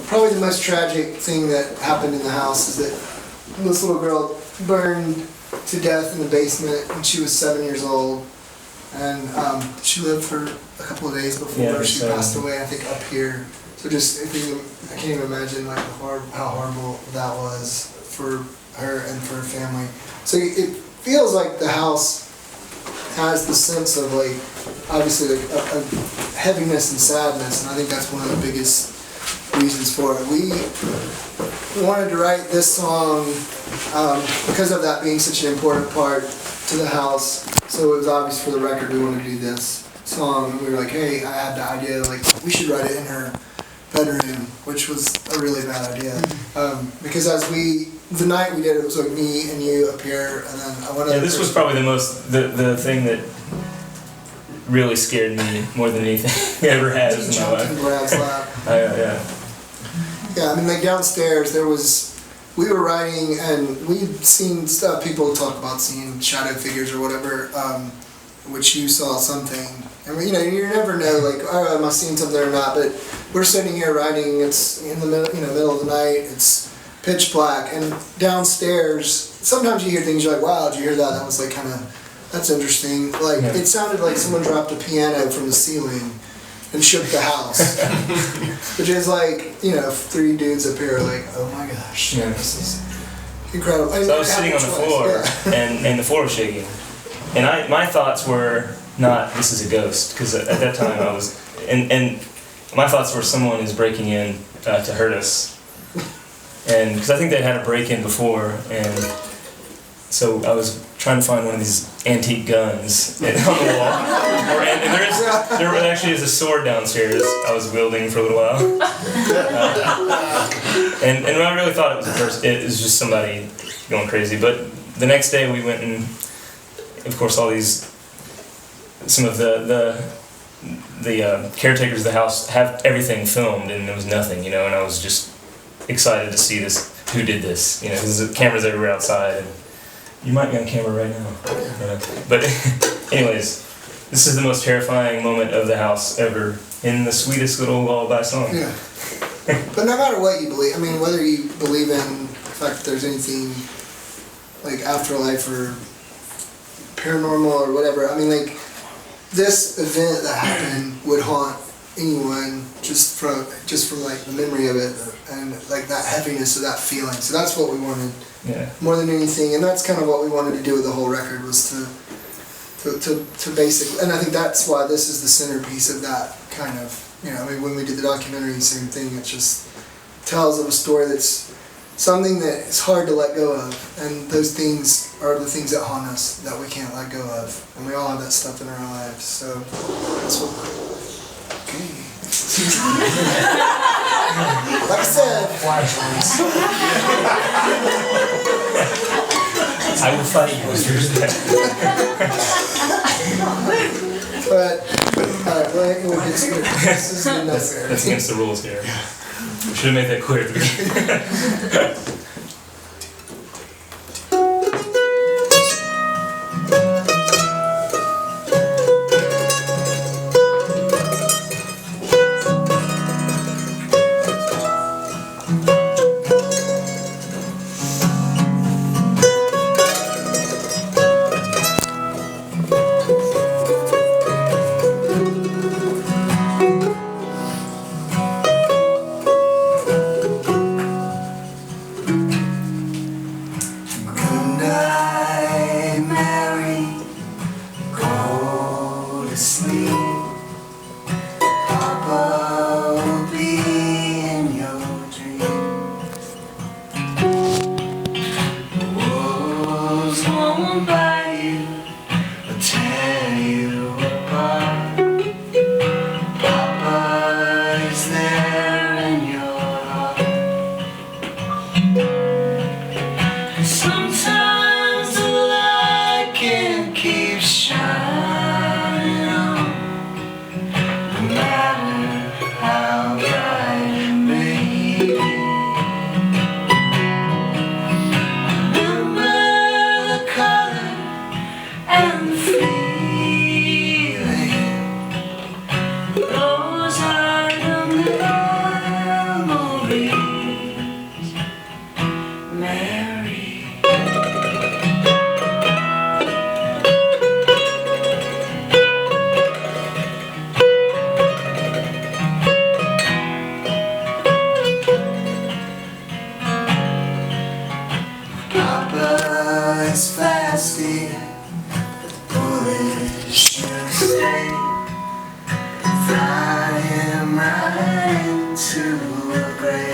probably the most tragic thing that happened in the house is that this little girl burned to death in the basement when she was 7 years old. And she lived for a couple of days before she passed away, I think, up here. So just, I can't even imagine like how horrible that was for her and for her family. So it feels like the house has the sense of like, obviously like a heaviness and sadness, and I think that's one of the biggest reasons for it. We wanted to write this song because of that being such an important part to the house. So it was obvious for the record we wanted to do this song, and we were like, hey, I had the idea, like, we should write it in her bedroom, which was a really bad idea. Because the night we did it was like me and you up here, and then one other this was probably the thing that really scared me more than anything ever has in my life. In Brad's lap. Yeah, I mean, like downstairs we were writing and we'd seen stuff, people talk about seeing shadow figures or whatever, which you saw something. And you never know, like, oh, am I seeing something or not? But we're sitting here writing, it's in the middle of the night, it's pitch black, and downstairs, sometimes you hear things, you're like, wow, did you hear that? That was like that's interesting. Like, it sounded like someone dropped a piano from the ceiling and shook the house. Which is like, 3 dudes up here like, oh my gosh, this is incredible. So I was sitting on the floor, and the floor was shaking. And my thoughts were not, this is a ghost, because at that time I was, and my thoughts were someone is breaking in to hurt us. And because I think they had a break-in before, and so I was trying to find one of these antique guns on the wall. And there actually is a sword downstairs I was wielding for a little while. And I really thought it was just somebody going crazy. But the next day we went and, of course, some of the caretakers of the house have everything filmed, and there was nothing, and I was just excited to see this, who did this, because the cameras everywhere outside. And you might be on camera right now. But anyways, this is the most terrifying moment of the house ever, in the sweetest little lullaby song. Yeah. But no matter what you believe, I mean, whether you believe in the fact that there's anything like afterlife or paranormal or whatever, I mean, like, this event that happened would haunt anyone just from like the memory of it and like that heaviness of that feeling. So that's what we wanted more than anything, and that's kind of what we wanted to do with the whole record, was to basically, and I think that's why this is the centerpiece of that kind of, I mean, when we did the documentary, same thing. It just tells of a story that's something that is hard to let go of, and those things are the things that haunt us that we can't let go of, and we all have that stuff in our lives. So that's what. Okay. Like I said, I will fight you. But alright, well, this is unnecessary. That's against the rules here. We should have made that clear at the beginning. as fasting, but the bullet should stay and fly him right into a grave.